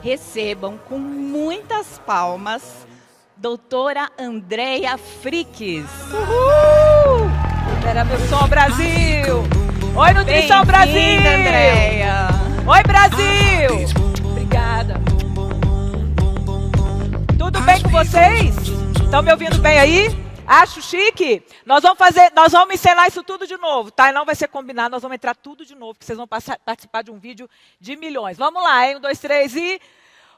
Recebam com muitas palmas, doutora Andréia Fricks. Uhul! Era meu som, Brasil! Oi, Nutrição Brasil! Andréia! Oi, Brasil! Obrigada. Tudo bem com vocês? Estão me ouvindo bem aí? Acho chique. Nós vamos ensinar isso tudo de novo, tá? Não vai ser combinado, nós vamos entrar tudo de novo, porque vocês vão participar de um vídeo de milhões. Vamos lá, hein? 1, 2, 3 e...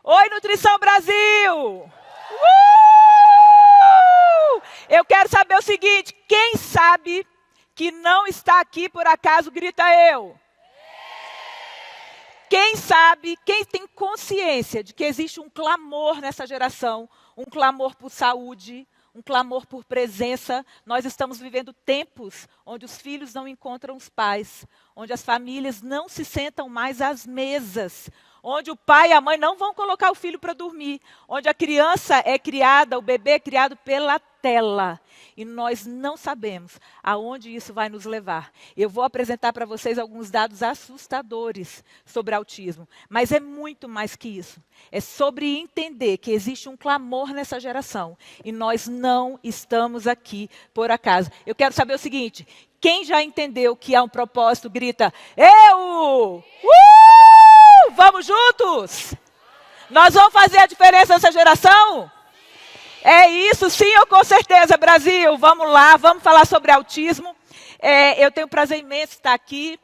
Oi, Nutrição Brasil! Eu quero saber o seguinte, quem sabe que não está aqui por acaso, grita eu. Quem sabe, quem tem consciência de que existe um clamor nessa geração, um clamor por saúde, um clamor por presença. Nós estamos vivendo tempos onde os filhos não encontram os pais, onde as famílias não se sentam mais às mesas, onde o pai e a mãe não vão colocar o filho para dormir, onde a criança é criada, o bebê é criado pela tela. E nós não sabemos aonde isso vai nos levar. Eu vou apresentar para vocês alguns dados assustadores sobre autismo, mas é muito mais que isso. É sobre entender que existe um clamor nessa geração e nós não estamos aqui por acaso. Eu quero saber o seguinte, quem já entendeu que há um propósito, grita, eu! Vamos juntos? Nós vamos fazer a diferença nessa geração? É isso, sim ou com certeza, Brasil? Vamos lá, vamos falar sobre autismo. Eu tenho um prazer imenso de estar aqui,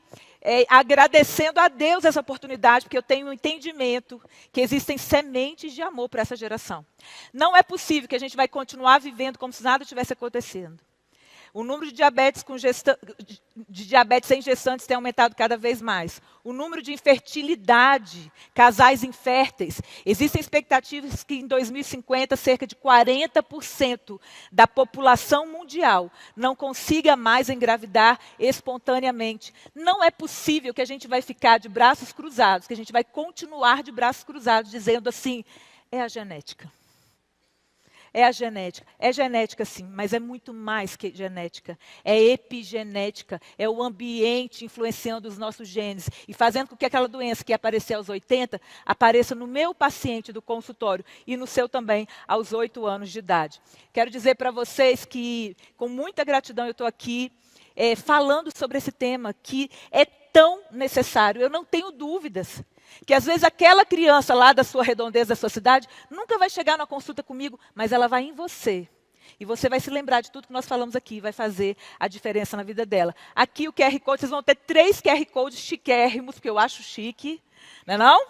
agradecendo a Deus essa oportunidade, porque eu tenho um entendimento que existem sementes de amor para essa geração. Não é possível que a gente vai continuar vivendo como se nada estivesse acontecendo. O número de diabetes em gestantes tem aumentado cada vez mais. O número de infertilidade, casais inférteis. Existem expectativas que em 2050 cerca de 40% da população mundial não consiga mais engravidar espontaneamente. Não é possível que a gente vai ficar de braços cruzados, que a gente vai continuar de braços cruzados dizendo assim, é a genética. É a genética. É genética, sim, mas é muito mais que genética. É epigenética. É o ambiente influenciando os nossos genes e fazendo com que aquela doença que aparecia aos 80 apareça no meu paciente do consultório e no seu também aos 8 anos de idade. Quero dizer para vocês que, com muita gratidão, eu estou aqui falando sobre esse tema que é tão necessário. Eu não tenho dúvidas que às vezes aquela criança lá da sua redondeza, da sua cidade, nunca vai chegar numa consulta comigo, mas ela vai em você. E você vai se lembrar de tudo que nós falamos aqui, vai fazer a diferença na vida dela. Aqui o QR Code, vocês vão ter 3 QR Codes chiquérrimos, porque eu acho chique, não é não?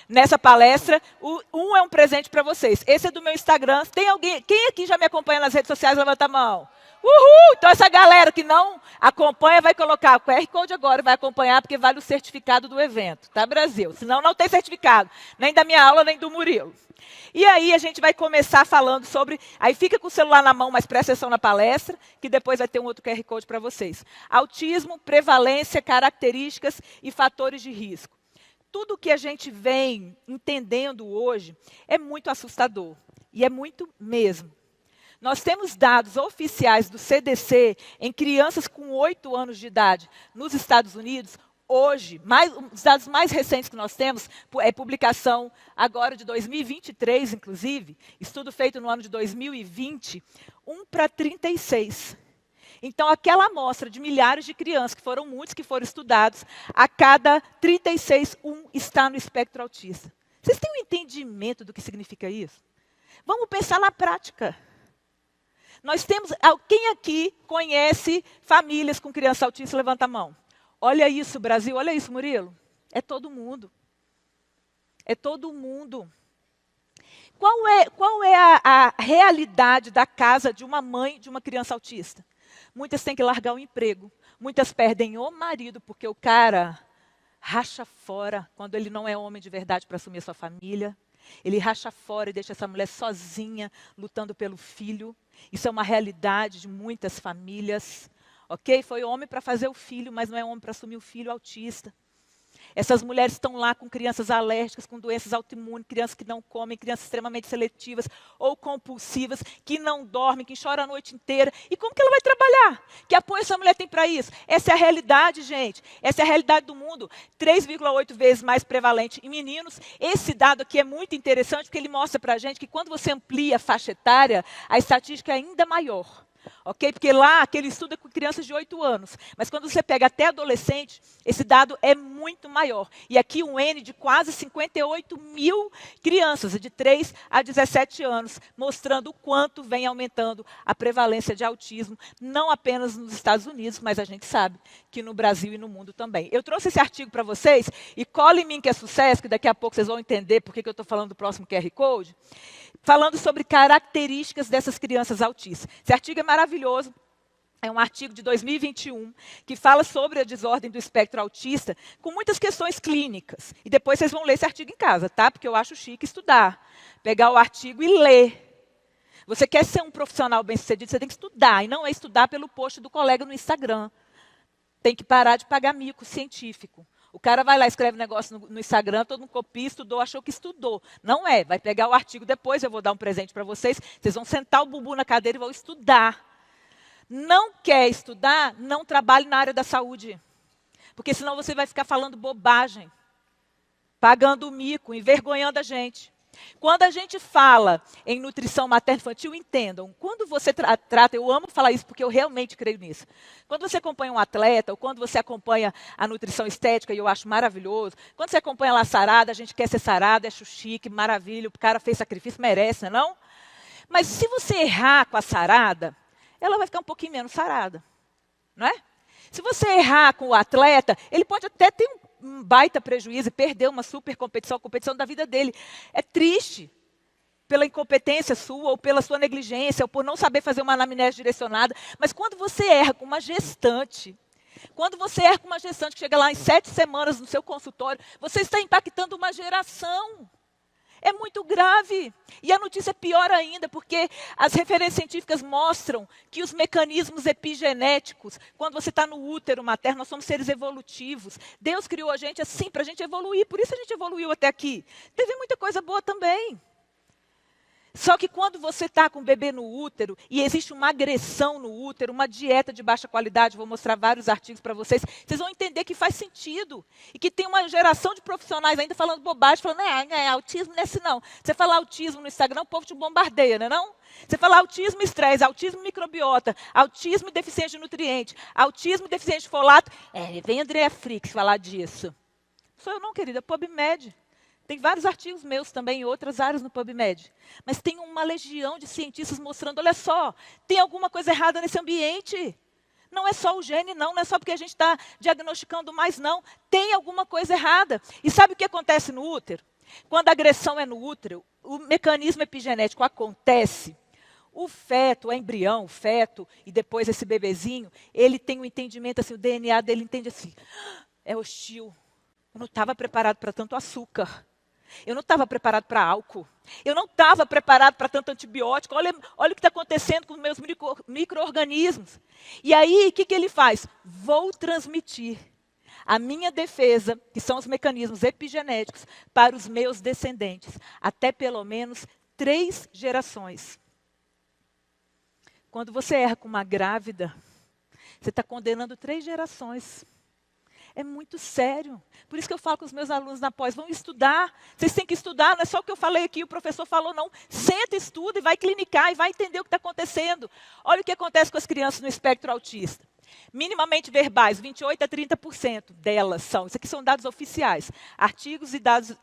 Nessa palestra, um é um presente para vocês. Esse é do meu Instagram. Tem alguém, quem aqui já me acompanha nas redes sociais, levanta a mão. Uhul! Então essa galera que não acompanha vai colocar o QR Code agora, vai acompanhar porque vale o certificado do evento, tá, Brasil? Senão não tem certificado, nem da minha aula, nem do Murilo. E aí a gente vai começar falando sobre, aí fica com o celular na mão, mas presta atenção na palestra, que depois vai ter um outro QR Code para vocês. Autismo, prevalência, características e fatores de risco. Tudo que a gente vem entendendo hoje é muito assustador, e é muito mesmo. Nós temos dados oficiais do CDC em crianças com 8 anos de idade nos Estados Unidos. Hoje, os dados mais recentes que nós temos, é publicação agora de 2023, inclusive, estudo feito no ano de 2020, 1 para 36. Então, aquela amostra de milhares de crianças, que foram muitos que foram estudados, a cada 36, um está no espectro autista. Vocês têm um entendimento do que significa isso? Vamos pensar na prática. Nós temos, quem aqui conhece famílias com criança autista? Levanta a mão. Olha isso, Brasil, olha isso, Murilo. É todo mundo. É todo mundo. Qual é a realidade da casa de uma mãe de uma criança autista? Muitas têm que largar o emprego. Muitas perdem o marido, porque o cara racha fora quando ele não é homem de verdade para assumir a sua família. Ele racha fora e deixa essa mulher sozinha, lutando pelo filho. Isso é uma realidade de muitas famílias. Ok? Foi homem para fazer o filho, mas não é homem para assumir o filho autista. Essas mulheres estão lá com crianças alérgicas, com doenças autoimunes, crianças que não comem, crianças extremamente seletivas ou compulsivas, que não dormem, que choram a noite inteira. E como que ela vai trabalhar? Que apoio essa mulher tem para isso? Essa é a realidade, gente. Essa é a realidade do mundo. 3,8 vezes mais prevalente em meninos. Esse dado aqui é muito interessante, porque ele mostra para a gente que quando você amplia a faixa etária, a estatística é ainda maior. Ok? Porque lá, aquele estudo é com crianças de 8 anos. Mas quando você pega até adolescente, esse dado é muito maior. E aqui um N de quase 58 mil crianças, de 3 a 17 anos, mostrando o quanto vem aumentando a prevalência de autismo, não apenas nos Estados Unidos, mas a gente sabe que no Brasil e no mundo também. Eu trouxe esse artigo para vocês, e cola em mim que é sucesso, que daqui a pouco vocês vão entender por que eu estou falando do próximo QR Code, falando sobre características dessas crianças autistas. Esse artigo é maravilhoso. É um artigo de 2021 que fala sobre a desordem do espectro autista com muitas questões clínicas. E depois vocês vão ler esse artigo em casa, tá? Porque eu acho chique estudar. Pegar o artigo e ler. Você quer ser um profissional bem-sucedido, você tem que estudar. E não é estudar pelo post do colega no Instagram. Tem que parar de pagar mico científico. O cara vai lá, escreve um negócio no Instagram, todo mundo copia, estudou, achou que estudou. Não é, vai pegar o artigo depois, eu vou dar um presente para vocês, vocês vão sentar o bumbum na cadeira e vão estudar. Não quer estudar, não trabalhe na área da saúde. Porque senão você vai ficar falando bobagem, pagando mico, envergonhando a gente. Quando a gente fala em nutrição materno-infantil, entendam, quando você trata, eu amo falar isso porque eu realmente creio nisso. Quando você acompanha um atleta, ou quando você acompanha a nutrição estética, e eu acho maravilhoso, quando você acompanha lá a sarada, a gente quer ser sarada, é chique, maravilha, o cara fez sacrifício, merece, não é não? Mas se você errar com a sarada, ela vai ficar um pouquinho menos sarada, não é? Se você errar com o atleta, ele pode até ter um baita prejuízo e perder uma super competição, a competição da vida dele. É triste pela incompetência sua, ou pela sua negligência, ou por não saber fazer uma anamnese direcionada. Mas quando você erra com uma gestante, que chega lá em 7 semanas no seu consultório, você está impactando uma geração. É muito grave. E a notícia é pior ainda, porque as referências científicas mostram que os mecanismos epigenéticos, quando você está no útero materno, nós somos seres evolutivos. Deus criou a gente assim, para a gente evoluir, por isso a gente evoluiu até aqui. Teve muita coisa boa também. Só que quando você está com o bebê no útero, e existe uma agressão no útero, uma dieta de baixa qualidade, vou mostrar vários artigos para vocês, vocês vão entender que faz sentido. E que tem uma geração de profissionais ainda falando bobagem, falando, autismo não é assim não. Você fala autismo no Instagram, o povo te bombardeia, não é não? Você fala autismo e estresse, autismo e microbiota, autismo e deficiência de nutriente, autismo e deficiência de folato. Vem Andrea Fricks falar disso. Sou eu não, querida, PubMed. Tem vários artigos meus também em outras áreas no PubMed. Mas tem uma legião de cientistas mostrando, olha só, tem alguma coisa errada nesse ambiente. Não é só o gene, não é só porque a gente está diagnosticando mais, não. Tem alguma coisa errada. E sabe o que acontece no útero? Quando a agressão é no útero, o mecanismo epigenético acontece. O feto, o embrião, o feto, e depois esse bebezinho, ele tem um entendimento assim, o DNA dele entende assim, é hostil. Eu não estava preparado para tanto açúcar. Eu não estava preparado para álcool. Eu não estava preparado para tanto antibiótico. Olha o que está acontecendo com os meus micro-organismos. E aí, o que ele faz? Vou transmitir a minha defesa, que são os mecanismos epigenéticos, para os meus descendentes. Até pelo menos 3 gerações. Quando você erra com uma grávida, você está condenando 3 gerações. É muito sério. Por isso que eu falo com os meus alunos na pós, vão estudar. Vocês têm que estudar, não é só o que eu falei aqui, o professor falou, não. Senta, estuda e vai clinicar e vai entender o que está acontecendo. Olha o que acontece com as crianças no espectro autista. Minimamente verbais, 28% a 30% delas são. Isso aqui são dados oficiais. Artigos e dados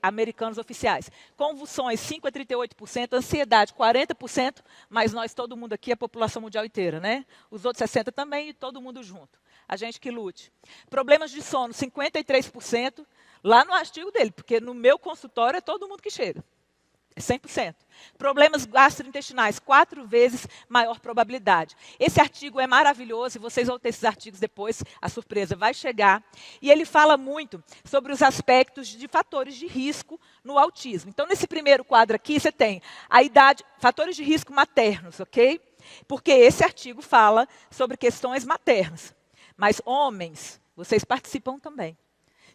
americanos oficiais. Convulsões, 5% a 38%. Ansiedade, 40%. Mas nós, todo mundo aqui, a população mundial inteira, né? Os outros 60% também e todo mundo junto. A gente que lute. Problemas de sono, 53%. Lá no artigo dele, porque no meu consultório é todo mundo que chega. É 100%. Problemas gastrointestinais, 4 vezes maior probabilidade. Esse artigo é maravilhoso e vocês vão ter esses artigos depois, a surpresa vai chegar. E ele fala muito sobre os aspectos de fatores de risco no autismo. Então, nesse primeiro quadro aqui, você tem a idade, fatores de risco maternos, ok? Porque esse artigo fala sobre questões maternas. Mas homens, vocês participam também.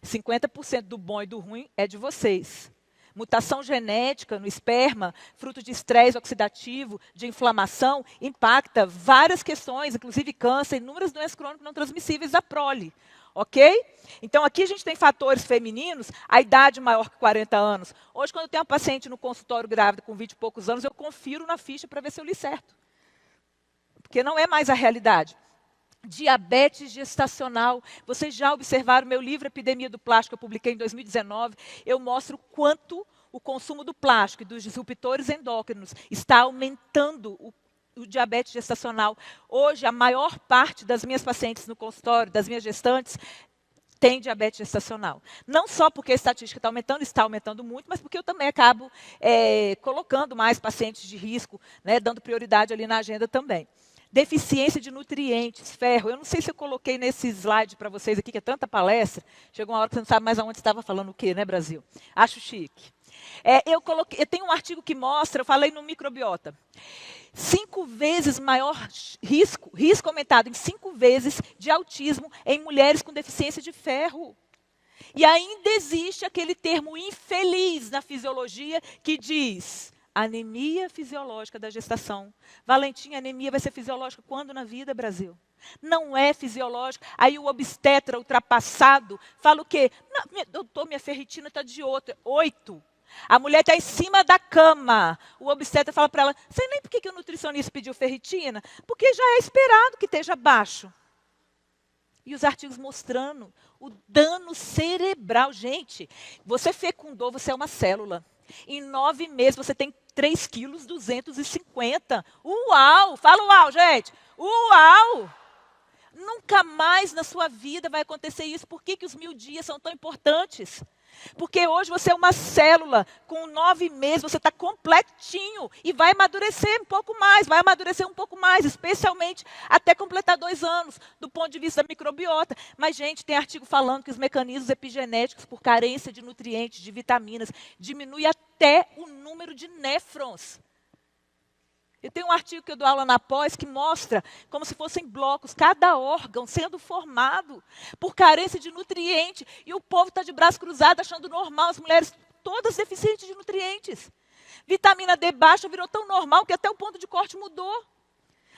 50% do bom e do ruim é de vocês. Mutação genética no esperma, fruto de estresse oxidativo, de inflamação, impacta várias questões, inclusive câncer, inúmeras doenças crônicas não transmissíveis da prole. Ok? Então, aqui a gente tem fatores femininos, a idade maior que 40 anos. Hoje, quando eu tenho uma paciente no consultório grávida com 20 e poucos anos, eu confiro na ficha para ver se eu li certo. Porque não é mais a realidade. Diabetes gestacional. Vocês já observaram meu livro Epidemia do Plástico, que eu publiquei em 2019. Eu mostro quanto o consumo do plástico e dos disruptores endócrinos está aumentando o diabetes gestacional. Hoje, a maior parte das minhas pacientes no consultório, das minhas gestantes, tem diabetes gestacional. Não só porque a estatística está aumentando muito, mas porque eu também acabo colocando mais pacientes de risco, né, dando prioridade ali na agenda também. Deficiência de nutrientes, ferro. Eu não sei se eu coloquei nesse slide para vocês aqui, que é tanta palestra. Chegou uma hora que você não sabe mais aonde estava falando o quê, né, Brasil? Acho chique. Eu tenho um artigo que mostra, eu falei no microbiota. 5 vezes maior risco aumentado em 5 vezes de autismo em mulheres com deficiência de ferro. E ainda existe aquele termo infeliz na fisiologia que diz anemia fisiológica da gestação. Valentim, anemia vai ser fisiológica quando na vida, Brasil? Não é fisiológica. Aí o obstetra ultrapassado fala o quê? Não, doutor, minha ferritina está de 8. A mulher está em cima da cama. O obstetra fala para ela, sei nem por que o nutricionista pediu ferritina, porque já é esperado que esteja baixo. E os artigos mostrando o dano cerebral. Gente, você fecundou, você é uma célula. Em 9 meses você tem 3,250 kg. Uau! Fala uau, gente! Uau! Nunca mais na sua vida vai acontecer isso. Por que os 1000 dias são tão importantes? Porque hoje você é uma célula, com 9 meses você está completinho e vai amadurecer um pouco mais, especialmente até completar 2 anos, do ponto de vista da microbiota. Mas, gente, tem artigo falando que os mecanismos epigenéticos, por carência de nutrientes, de vitaminas, diminui até o número de néfrons. Eu tenho um artigo que eu dou aula na pós que mostra como se fossem blocos, cada órgão sendo formado por carência de nutriente. E o povo está de braço cruzado achando normal, as mulheres todas deficientes de nutrientes. Vitamina D baixa virou tão normal que até o ponto de corte mudou.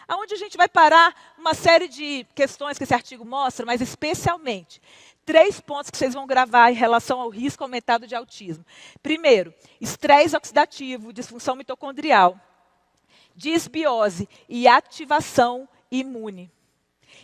Aonde a gente vai parar? Uma série de questões que esse artigo mostra, mas especialmente 3 pontos que vocês vão gravar em relação ao risco aumentado de autismo. Primeiro, estresse oxidativo, disfunção mitocondrial, disbiose e ativação imune.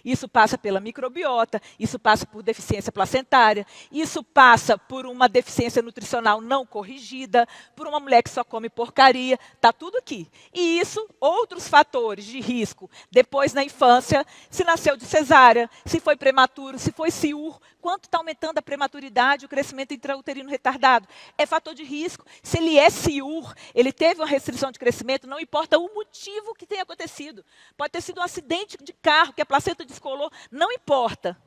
Isso passa pela microbiota, isso passa por deficiência placentária, isso passa por uma deficiência nutricional não corrigida, por uma mulher que só come porcaria, está tudo aqui. E isso, outros fatores de risco, depois na infância, se nasceu de cesárea, se foi prematuro, se foi CIUR, quanto está aumentando a prematuridade, o crescimento intrauterino retardado. É fator de risco. Se ele é CIUR, ele teve uma restrição de crescimento, não importa o motivo que tenha acontecido. Pode ter sido um acidente de carro, que a placenta descolou, não importa.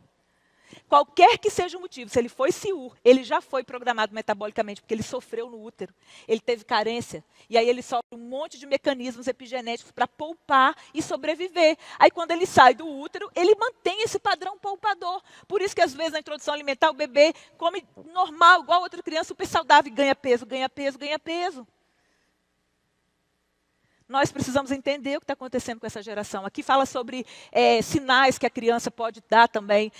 Qualquer que seja o motivo, se ele foi CIUR, ele já foi programado metabolicamente, porque ele sofreu no útero, ele teve carência, e aí ele sofre um monte de mecanismos epigenéticos para poupar e sobreviver. Aí quando ele sai do útero, ele mantém esse padrão poupador. Por isso que às vezes na introdução alimentar o bebê come normal, igual outra criança, super saudável, e ganha peso, ganha peso, ganha peso. Nós precisamos entender o que está acontecendo com essa geração. Aqui fala sobre sinais que a criança pode dar também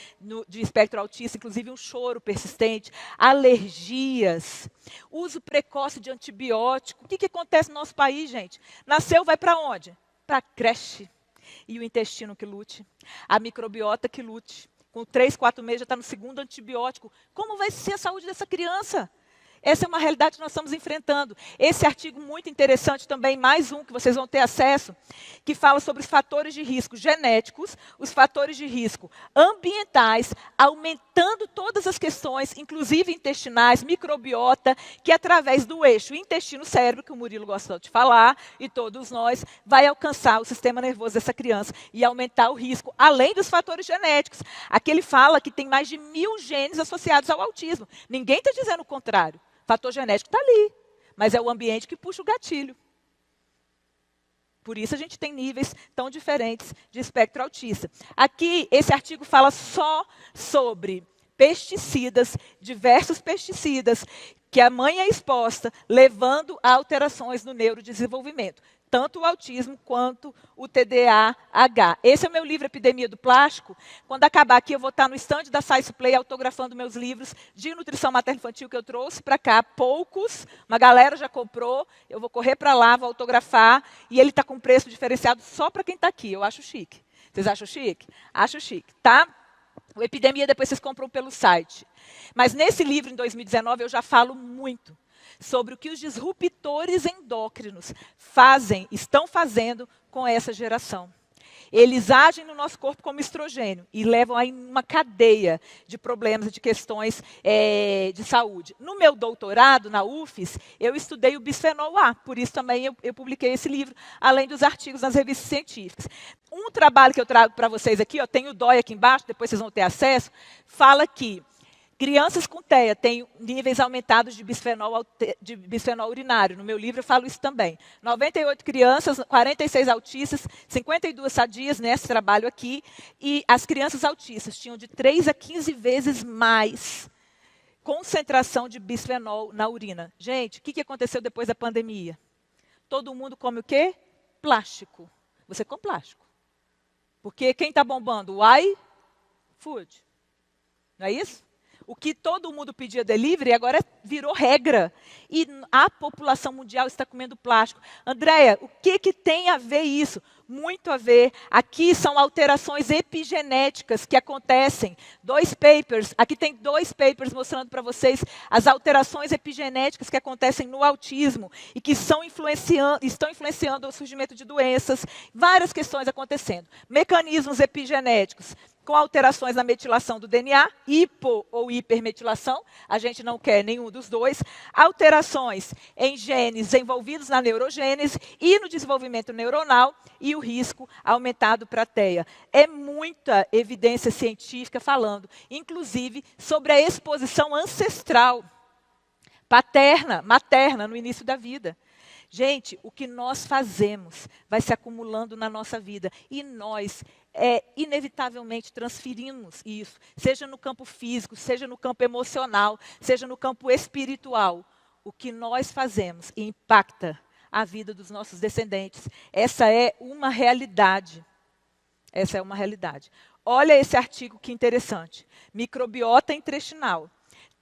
de espectro autista, inclusive um choro persistente, alergias, uso precoce de antibiótico. O que acontece no nosso país, gente? Nasceu, vai para onde? Para a creche. E o intestino que lute, a microbiota que lute. Com 3, 4 meses já está no 2º antibiótico. Como vai ser a saúde dessa criança? Essa é uma realidade que nós estamos enfrentando. Esse artigo muito interessante também, mais um que vocês vão ter acesso, que fala sobre os fatores de risco genéticos, os fatores de risco ambientais, aumentando todas as questões, inclusive intestinais, microbiota, que através do eixo intestino-cérebro, que o Murilo gostou de falar, e todos nós, vai alcançar o sistema nervoso dessa criança e aumentar o risco, além dos fatores genéticos. Aqui ele fala que tem mais de 1000 genes associados ao autismo. Ninguém está dizendo o contrário. Fator genético está ali, mas é o ambiente que puxa o gatilho. Por isso a gente tem níveis tão diferentes de espectro autista. Aqui, esse artigo fala só sobre pesticidas, diversos pesticidas, que a mãe é exposta, levando a alterações no neurodesenvolvimento, tanto o autismo quanto o TDAH. Esse é o meu livro Epidemia do Plástico. Quando acabar aqui, eu vou estar no estande da Science Play autografando meus livros de nutrição materno-infantil que eu trouxe para cá. Poucos, uma galera já comprou, eu vou correr para lá, vou autografar, e ele está com preço diferenciado só para quem está aqui. Eu acho chique. Vocês acham chique? Acho chique, tá? O Epidemia depois vocês compram pelo site. Mas nesse livro, em 2019, eu já falo muito sobre o que os disruptores endócrinos estão fazendo com essa geração. Eles agem no nosso corpo como estrogênio e levam a uma cadeia de problemas, de questões de saúde. No meu doutorado, na UFES, eu estudei o bisfenol A, por isso também eu publiquei esse livro, além dos artigos nas revistas científicas. Um trabalho que eu trago para vocês aqui, tem o DOI aqui embaixo, depois vocês vão ter acesso, fala que crianças com TEA têm níveis aumentados de bisfenol urinário. No meu livro eu falo isso também. 98 crianças, 46 autistas, 52 sadias nesse trabalho aqui. E as crianças autistas tinham de 3 a 15 vezes mais concentração de bisfenol na urina. Gente, o que aconteceu depois da pandemia? Todo mundo come o quê? Plástico. Você come plástico. Porque quem está bombando? O iFood. Não é isso? O que todo mundo pedia delivery agora virou regra. E a população mundial está comendo plástico. Andréia, o que tem a ver isso? Muito a ver. Aqui são alterações epigenéticas que acontecem. Aqui tem 2 papers mostrando para vocês as alterações epigenéticas que acontecem no autismo e que estão influenciando o surgimento de doenças, várias questões acontecendo. Mecanismos epigenéticos com alterações na metilação do DNA, hipo ou hipermetilação, a gente não quer nenhum dos dois, alterações em genes envolvidos na neurogênese e no desenvolvimento neuronal e o risco aumentado para a TEA. É muita evidência científica falando, inclusive, sobre a exposição ancestral, materna, no início da vida. Gente, o que nós fazemos vai se acumulando na nossa vida e nós inevitavelmente transferimos isso, seja no campo físico, seja no campo emocional, seja no campo espiritual. O que nós fazemos impacta a vida dos nossos descendentes. Essa é uma realidade. Essa é uma realidade. Olha esse artigo que interessante. Microbiota intestinal.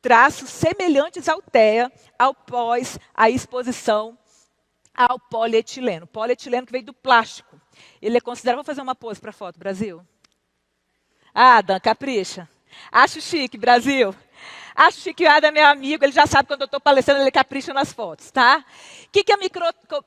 Traços semelhantes ao TEA após a exposição ao polietileno. Polietileno que veio do plástico. Ele é considerado... Vou fazer uma pose para a foto, Brasil. Ah, Dan, capricha. Acho chique, Brasil. Acho chique, o Adam é meu amigo, ele já sabe quando eu estou palestrando, ele capricha nas fotos, tá? O que a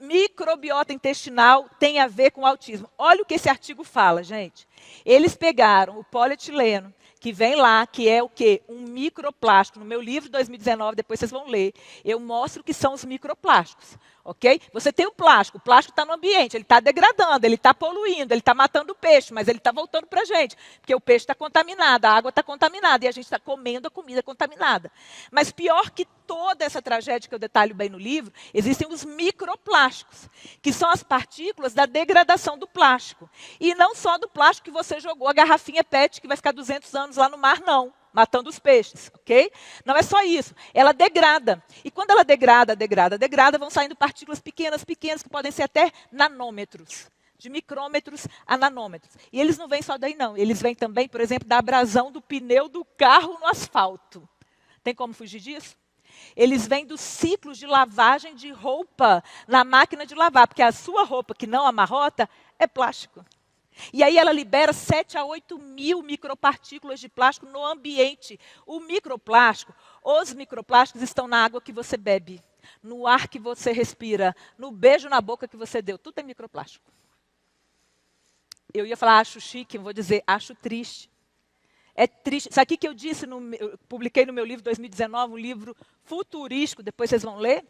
microbiota intestinal tem a ver com o autismo? Olha o que esse artigo fala, gente. Eles pegaram o polietileno, que vem lá, que é o quê? Um microplástico. No meu livro, 2019, depois vocês vão ler, eu mostro o que são os microplásticos, ok? Você tem o plástico está no ambiente, ele está degradando, ele está poluindo, ele está matando o peixe, mas ele está voltando para a gente, porque o peixe está contaminado, a água está contaminada, e a gente está comendo a comida contaminada. Mas pior que toda essa tragédia que eu detalho bem no livro, existem os microplásticos, que são as partículas da degradação do plástico. E não só do plástico que você jogou, a garrafinha PET, que vai ficar 200 anos lá no mar, não. Matando os peixes, ok? Não é só isso, ela degrada. E quando ela degrada, vão saindo partículas pequenas, que podem ser até nanômetros. De micrômetros a nanômetros. E eles não vêm só daí, não. Eles vêm também, por exemplo, da abrasão do pneu do carro no asfalto. Tem como fugir disso? Eles vêm dos ciclos de lavagem de roupa na máquina de lavar, porque a sua roupa que não amarrota é plástico. E aí ela libera 7 a 8 mil micropartículas de plástico no ambiente. Os microplásticos estão na água que você bebe, no ar que você respira, no beijo na boca que você deu. Tudo é microplástico. Eu ia falar acho chique, eu vou dizer acho triste. É triste. Sabe o que eu disse? Eu publiquei no meu livro 2019, um livro futurístico, depois vocês vão ler.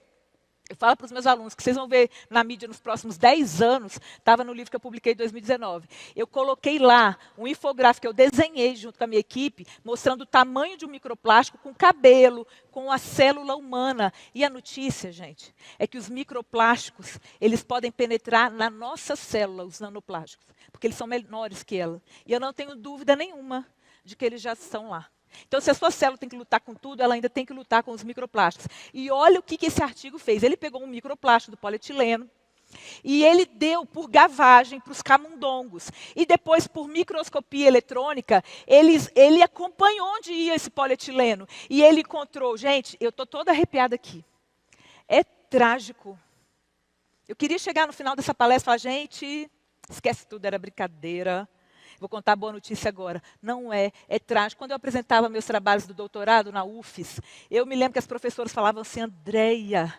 Eu falo para os meus alunos que vocês vão ver na mídia nos próximos 10 anos, estava no livro que eu publiquei em 2019. Eu coloquei lá um infográfico que eu desenhei junto com a minha equipe, mostrando o tamanho de um microplástico com cabelo, com a célula humana. E a notícia, gente, é que os microplásticos, eles podem penetrar na nossa célula, os nanoplásticos, porque eles são menores que ela. E eu não tenho dúvida nenhuma de que eles já estão lá. Então, se a sua célula tem que lutar com tudo, ela ainda tem que lutar com os microplásticos. E olha o que esse artigo fez. Ele pegou um microplástico do polietileno e ele deu por gavagem para os camundongos. E depois, por microscopia eletrônica, ele acompanhou onde ia esse polietileno. E ele encontrou... Gente, eu estou toda arrepiada aqui. É trágico. Eu queria chegar no final dessa palestra e falar, gente, esquece tudo, era brincadeira. Vou contar a boa notícia agora. Não é trágico. Quando eu apresentava meus trabalhos do doutorado na UFES, eu me lembro que as professoras falavam assim, Andréia,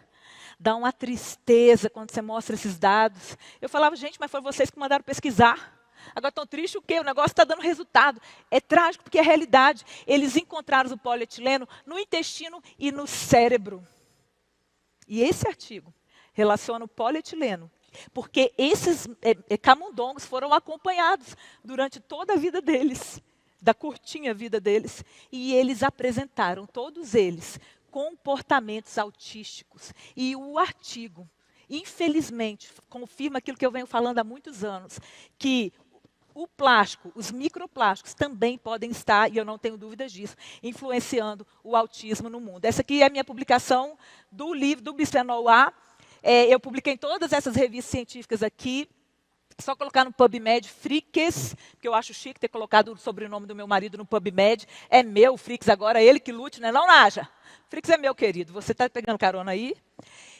dá uma tristeza quando você mostra esses dados. Eu falava, gente, mas foi vocês que mandaram pesquisar. Agora tão triste o quê? O negócio está dando resultado. É trágico porque é realidade. Eles encontraram o polietileno no intestino e no cérebro. E esse artigo relaciona o polietileno, porque esses camundongos foram acompanhados durante toda a vida deles, da curtinha vida deles, e eles apresentaram, todos eles, comportamentos autísticos. E o artigo, infelizmente, confirma aquilo que eu venho falando há muitos anos, que o plástico, os microplásticos também podem estar, e eu não tenho dúvidas disso, influenciando o autismo no mundo. Essa aqui é a minha publicação do livro do bisfenol A. Eu publiquei em todas essas revistas científicas aqui. Só colocar no PubMed, Fricks, porque eu acho chique ter colocado o sobrenome do meu marido no PubMed. É meu, Fricks, agora ele que lute, né? Não, Naja. Fricks é meu, querido. Você está pegando carona aí?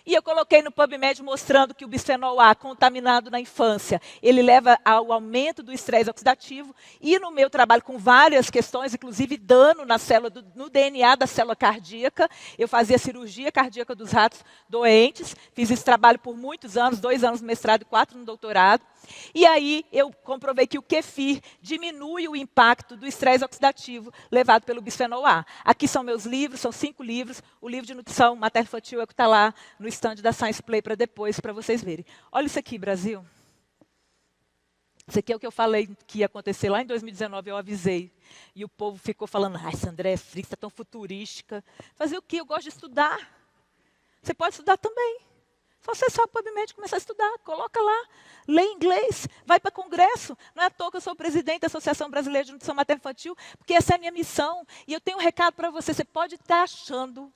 E eu coloquei no PubMed mostrando que o bisfenol A, contaminado na infância, ele leva ao aumento do estresse oxidativo. E no meu trabalho com várias questões, inclusive dano na célula, no DNA da célula cardíaca, eu fazia cirurgia cardíaca dos ratos doentes. Fiz esse trabalho por muitos anos, 2 anos no mestrado e 4 no doutorado. E aí eu comprovei que o kefir diminui o impacto do estresse oxidativo levado pelo bisfenol A. Aqui são meus livros, são 5 livros. O livro de nutrição materno-infantil é o que está lá no estande da Science Play para depois, para vocês verem. Olha isso aqui, Brasil. Isso aqui é o que eu falei que ia acontecer lá em 2019, eu avisei. E o povo ficou falando, essa Andréa Fricks está tão futurística. Fazer o quê? Eu gosto de estudar. Você pode estudar também. Só acessar o PubMed e começar a estudar. Coloca lá, lê inglês, vai para congresso. Não é à toa que eu sou presidente da Associação Brasileira de Nutrição Materno-Infantil, porque essa é a minha missão. E eu tenho um recado para você. Você pode estar achando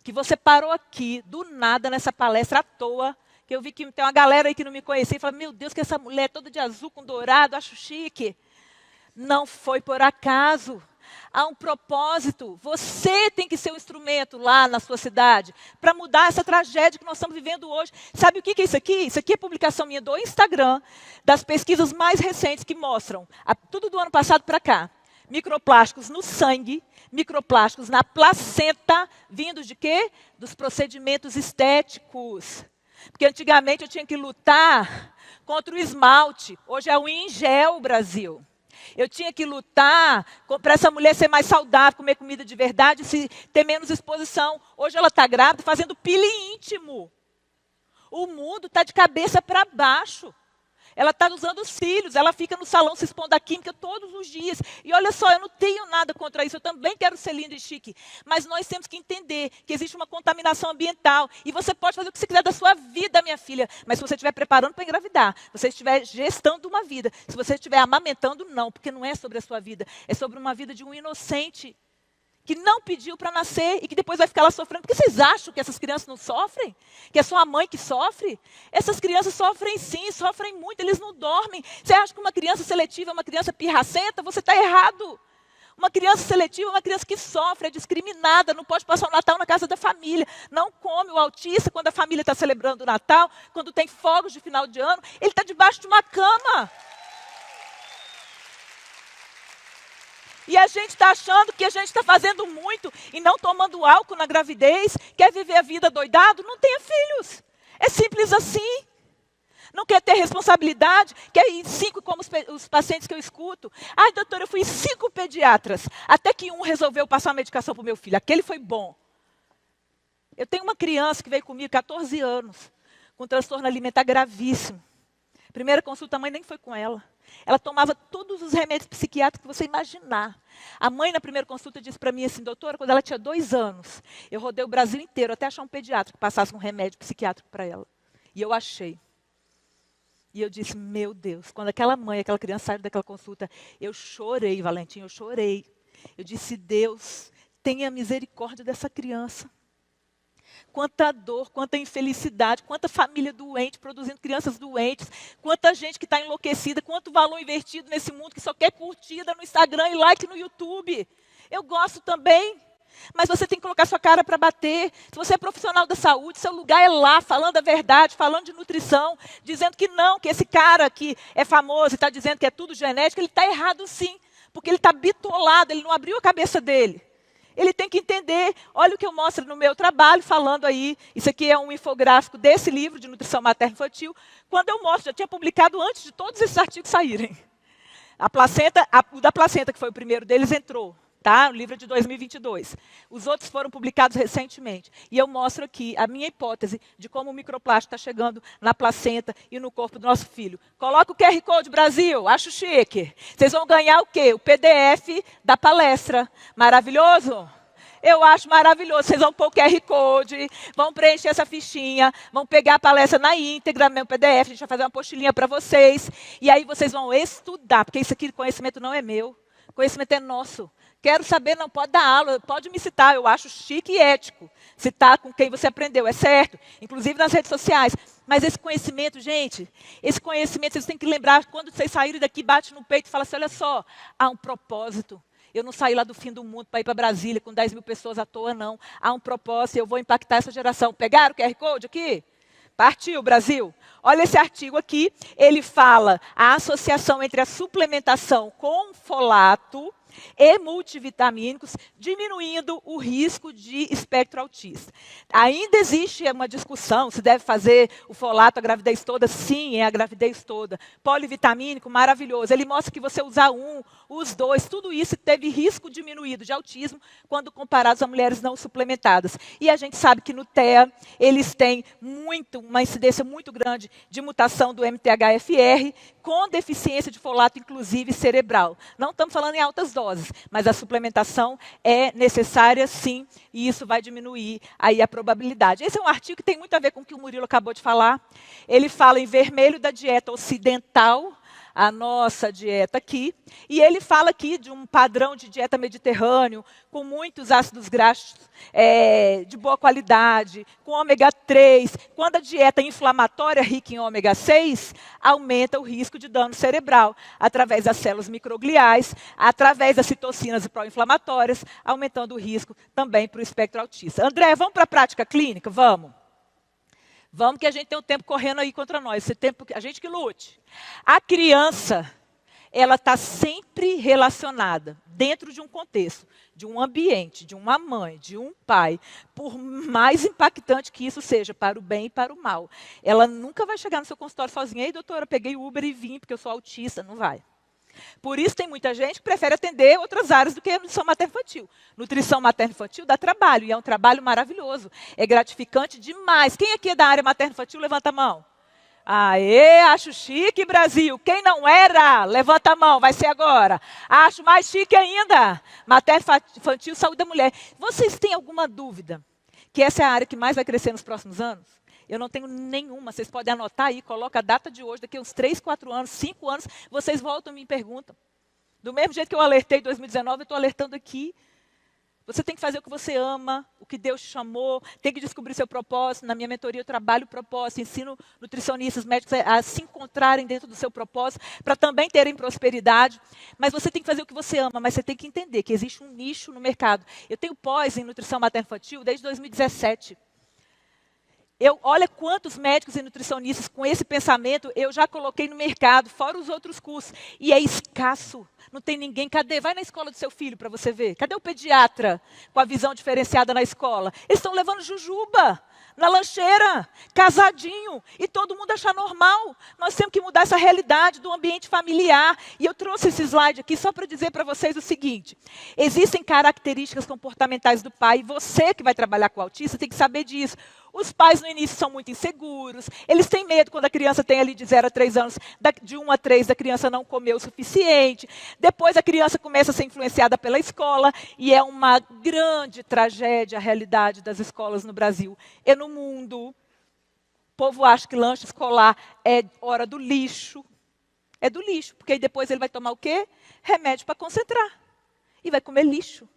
que você parou aqui, do nada, nessa palestra à toa, que eu vi que tem uma galera aí que não me conhecia e fala, meu Deus, que essa mulher toda de azul com dourado, acho chique. Não foi por acaso. Há um propósito. Você tem que ser um instrumento lá na sua cidade para mudar essa tragédia que nós estamos vivendo hoje. Sabe o que é isso aqui? Isso aqui é publicação minha do Instagram, das pesquisas mais recentes que mostram, tudo do ano passado para cá, microplásticos no sangue, microplásticos na placenta, vindos de quê? Dos procedimentos estéticos. Porque antigamente eu tinha que lutar contra o esmalte. Hoje é o em gel, Brasil. Eu tinha que lutar para essa mulher ser mais saudável, comer comida de verdade, ter menos exposição. Hoje ela está grávida fazendo peeling íntimo. O mundo está de cabeça para baixo. Ela está usando os cílios, ela fica no salão se expondo à química todos os dias. E olha só, eu não tenho nada contra isso, eu também quero ser linda e chique. Mas nós temos que entender que existe uma contaminação ambiental. E você pode fazer o que você quiser da sua vida, minha filha. Mas se você estiver preparando para engravidar, se você estiver gestando uma vida, se você estiver amamentando, não. Porque não é sobre a sua vida, é sobre uma vida de um inocente que não pediu para nascer e que depois vai ficar lá sofrendo. Por que vocês acham que essas crianças não sofrem? Que é só a mãe que sofre? Essas crianças sofrem sim, sofrem muito, eles não dormem. Você acha que uma criança seletiva é uma criança pirracenta? Você está errado. Uma criança seletiva é uma criança que sofre, é discriminada, não pode passar o Natal na casa da família. Não come o autista quando a família está celebrando o Natal, quando tem fogos de final de ano, ele está debaixo de uma cama. E a gente está achando que a gente está fazendo muito e não tomando álcool na gravidez, quer viver a vida doidado, não tenha filhos. É simples assim. Não quer ter responsabilidade, quer ir em 5, como os pacientes que eu escuto. Ai, doutora, eu fui em 5 pediatras, até que um resolveu passar uma medicação para o meu filho. Aquele foi bom. Eu tenho uma criança que veio comigo, 14 anos, com transtorno alimentar gravíssimo. Primeira consulta, a mãe nem foi com ela. Ela tomava todos os remédios psiquiátricos que você imaginar. A mãe, na primeira consulta, disse para mim assim, doutora, quando ela tinha 2 anos, eu rodei o Brasil inteiro até achar um pediatra que passasse um remédio psiquiátrico para ela. E eu achei. E eu disse, meu Deus, quando aquela mãe, aquela criança saiu daquela consulta, eu chorei, Valentim, eu chorei. Eu disse, Deus, tenha misericórdia dessa criança. Quanta dor, quanta infelicidade, quanta família doente, produzindo crianças doentes, quanta gente que está enlouquecida, quanto valor invertido nesse mundo que só quer curtida no Instagram e like no YouTube. Eu gosto também. Mas você tem que colocar sua cara para bater. Se você é profissional da saúde, seu lugar é lá, falando a verdade, falando de nutrição, dizendo que não, que esse cara que é famoso e está dizendo que é tudo genético, ele está errado sim, porque ele está bitolado, ele não abriu a cabeça dele. Ele tem que entender, olha o que eu mostro no meu trabalho, falando aí, isso aqui é um infográfico desse livro de nutrição materno-infantil, quando eu mostro, já tinha publicado antes de todos esses artigos saírem. O da placenta, que foi o primeiro deles, entrou. Tá? O livro é de 2022. Os outros foram publicados recentemente. E eu mostro aqui a minha hipótese de como o microplástico está chegando na placenta e no corpo do nosso filho. Coloca o QR Code, Brasil. Acho chique. Vocês vão ganhar o quê? O PDF da palestra. Maravilhoso? Eu acho maravilhoso. Vocês vão pôr o QR Code, vão preencher essa fichinha, vão pegar a palestra na íntegra, meu PDF, a gente vai fazer uma apostilinha para vocês. E aí vocês vão estudar, porque isso aqui, conhecimento não é meu. Conhecimento é nosso. Quero saber, não pode dar aula, pode me citar, eu acho chique e ético. Citar com quem você aprendeu, é certo. Inclusive nas redes sociais. Mas esse conhecimento, gente, esse conhecimento, vocês têm que lembrar, quando vocês saírem daqui, bate no peito e fala assim, olha só, há um propósito. Eu não saí lá do fim do mundo para ir para Brasília com 10 mil pessoas à toa, não. Há um propósito, eu vou impactar essa geração. Pegaram o QR Code aqui? Partiu, Brasil. Olha esse artigo aqui, ele fala a associação entre a suplementação com folato e multivitamínicos, diminuindo o risco de espectro autista. Ainda existe uma discussão se deve fazer o folato a gravidez toda. Sim, é a gravidez toda. Polivitamínico, maravilhoso. Ele mostra que você usar um, os dois, tudo isso teve risco diminuído de autismo quando comparados a mulheres não suplementadas. E a gente sabe que no TEA, eles têm uma incidência muito grande de mutação do MTHFR, com deficiência de folato, inclusive cerebral. Não estamos falando em altas doses, mas a suplementação é necessária sim, e isso vai diminuir aí a probabilidade. Esse é um artigo que tem muito a ver com o que o Murilo acabou de falar. Ele fala em vermelho da dieta ocidental, a nossa dieta aqui, e ele fala aqui de um padrão de dieta mediterrâneo, com muitos ácidos graxos de boa qualidade, com ômega 3. Quando a dieta inflamatória rica em ômega 6, aumenta o risco de dano cerebral, através das células microgliais, através das citocinas pró-inflamatórias, aumentando o risco também para o espectro autista. André, vamos para a prática clínica? Vamos. Vamos que a gente tem um tempo correndo aí contra nós, esse tempo, a gente que lute. A criança, ela está sempre relacionada, dentro de um contexto, de um ambiente, de uma mãe, de um pai, por mais impactante que isso seja, para o bem e para o mal. Ela nunca vai chegar no seu consultório sozinha, ei doutora, peguei o Uber e vim porque eu sou autista, não vai. Por isso tem muita gente que prefere atender outras áreas do que a nutrição materno-infantil. Nutrição materno-infantil dá trabalho, e é um trabalho maravilhoso. É gratificante demais. Quem aqui é da área materno-infantil, levanta a mão. Aê, acho chique, Brasil. Quem não era, levanta a mão, vai ser agora. Acho mais chique ainda. Materno-infantil, saúde da mulher. Vocês têm alguma dúvida que essa é a área que mais vai crescer nos próximos anos? Eu não tenho nenhuma. Vocês podem anotar aí, coloca a data de hoje, daqui a uns 3, 4 anos, 5 anos, vocês voltam e me perguntam. Do mesmo jeito que eu alertei em 2019, eu estou alertando aqui. Você tem que fazer o que você ama, o que Deus te chamou, tem que descobrir seu propósito. Na minha mentoria eu trabalho o propósito, ensino nutricionistas, médicos a se encontrarem dentro do seu propósito, para também terem prosperidade. Mas você tem que fazer o que você ama, mas você tem que entender que existe um nicho no mercado. Eu tenho pós em nutrição materno-infantil desde 2017. Olha quantos médicos e nutricionistas com esse pensamento eu já coloquei no mercado, fora os outros cursos. E é escasso. Não tem ninguém. Cadê? Vai na escola do seu filho para você ver. Cadê o pediatra com a visão diferenciada na escola? Eles estão levando jujuba na lancheira, casadinho, e todo mundo achar normal. Nós temos que mudar essa realidade do ambiente familiar. E eu trouxe esse slide aqui só para dizer para vocês o seguinte. Existem características comportamentais do pai, e você que vai trabalhar com o autista tem que saber disso. Os pais no início são muito inseguros, eles têm medo quando a criança tem ali de 0 a 3 anos, de 1 a 3 da criança não comer o suficiente. Depois a criança começa a ser influenciada pela escola e é uma grande tragédia a realidade das escolas no Brasil e no mundo. O povo acha que lanche escolar é hora do lixo. É do lixo, porque aí depois ele vai tomar o quê? Remédio para concentrar. e vai comer lixo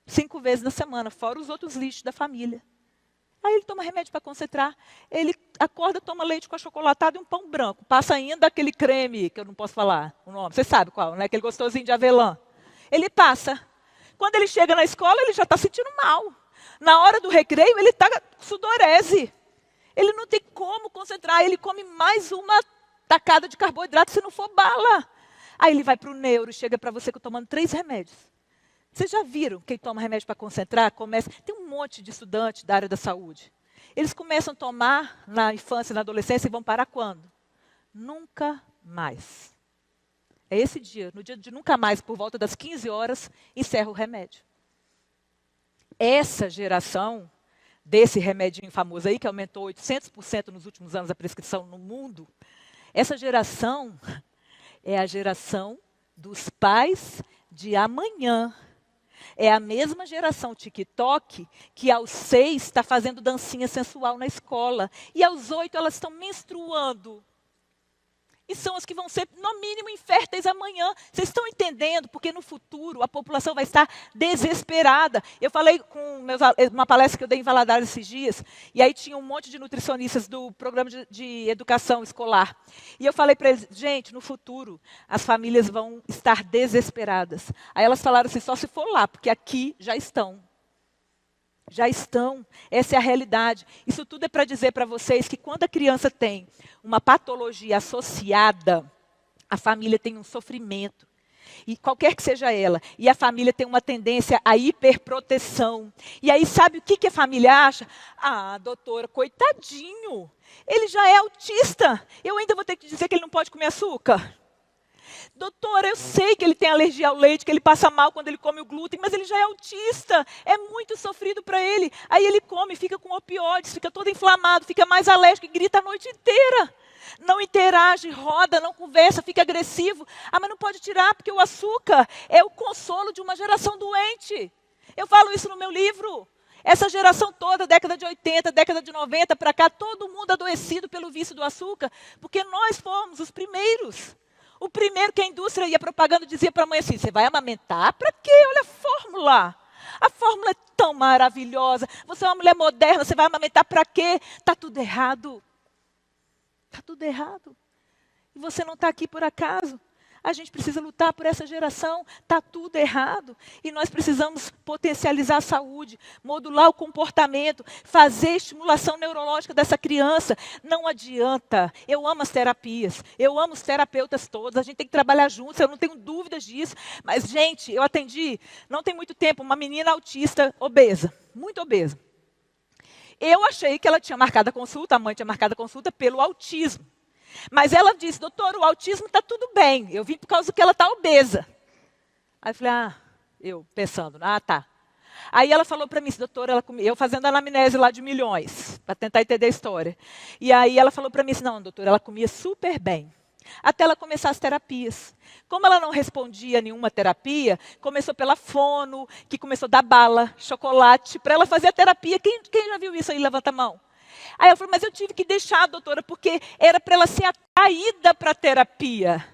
5 vezes na semana, fora os outros lixos da família. Aí ele toma remédio para concentrar, ele acorda, toma leite com achocolatado e um pão branco. Passa ainda aquele creme, que eu não posso falar o nome, você sabe qual, né? Aquele gostosinho de avelã. Ele passa. Quando ele chega na escola, ele já está sentindo mal. Na hora do recreio, ele está com sudorese. Ele não tem como concentrar, ele come mais uma tacada de carboidrato se não for bala. Aí ele vai para o neuro, chega para você tomando 3 remédios. Vocês já viram quem toma remédio para concentrar? Tem um monte de estudantes da área da saúde. Eles começam a tomar na infância e na adolescência e vão parar quando? Nunca mais. É esse dia, no dia de nunca mais, por volta das 15 horas, encerra o remédio. Essa geração desse remedinho famoso aí, que aumentou 800% nos últimos anos a prescrição no mundo, essa geração é a geração dos pais de amanhã. É a mesma geração TikTok que aos 6 está fazendo dancinha sensual na escola. E aos 8 elas estão menstruando. E são as que vão ser, no mínimo, inférteis amanhã. Vocês estão entendendo? Porque no futuro a população vai estar desesperada. Eu falei com uma palestra que eu dei em Valadares esses dias, e aí tinha um monte de nutricionistas do programa de educação escolar. E eu falei para eles, gente, no futuro as famílias vão estar desesperadas. Aí elas falaram assim, só se for lá, porque aqui já estão. Já estão, essa é a realidade. Isso tudo é para dizer para vocês que quando a criança tem uma patologia associada, a família tem um sofrimento, e qualquer que seja ela, e a família tem uma tendência à hiperproteção. E aí sabe o que a família acha? Ah, doutora, coitadinho, ele já é autista, eu ainda vou ter que dizer que ele não pode comer açúcar? Doutora, eu sei que ele tem alergia ao leite, que ele passa mal quando ele come o glúten, mas ele já é autista, é muito sofrido para ele. Aí ele come, fica com opioides, fica todo inflamado, fica mais alérgico e grita a noite inteira. Não interage, roda, não conversa, fica agressivo. Ah, mas não pode tirar, porque o açúcar é o consolo de uma geração doente. Eu falo isso no meu livro. Essa geração toda, década de 80, década de 90 para cá, todo mundo adoecido pelo vício do açúcar, porque nós fomos os primeiros. O primeiro que a indústria e a propaganda dizia para a mãe assim, você vai amamentar? Para quê? Olha a fórmula. A fórmula é tão maravilhosa. Você é uma mulher moderna, você vai amamentar para quê? Está tudo errado. Está tudo errado. E você não está aqui por acaso. A gente precisa lutar por essa geração. Está tudo errado. E nós precisamos potencializar a saúde, modular o comportamento, fazer estimulação neurológica dessa criança. Não adianta. Eu amo as terapias. Eu amo os terapeutas todos. A gente tem que trabalhar juntos. Eu não tenho dúvidas disso. Mas, gente, eu atendi, não tem muito tempo, uma menina autista obesa. Muito obesa. Eu achei que ela tinha marcado a consulta, a mãe tinha marcado a consulta pelo autismo. Mas ela disse, doutor, o autismo está tudo bem. Eu vim por causa que ela está obesa. Aí eu falei, eu pensando, tá. Aí ela falou para mim, doutor, eu fazendo anamnese lá de milhões, para tentar entender a história. E aí ela falou para mim, não, doutor, ela comia super bem. Até ela começar as terapias. Como ela não respondia a nenhuma terapia, começou pela fono, que começou a dar bala, chocolate, para ela fazer a terapia. Quem já viu isso aí? Levanta a mão. Aí ela falou, mas eu tive que deixar, doutora, porque era para ela ser atraída para a terapia.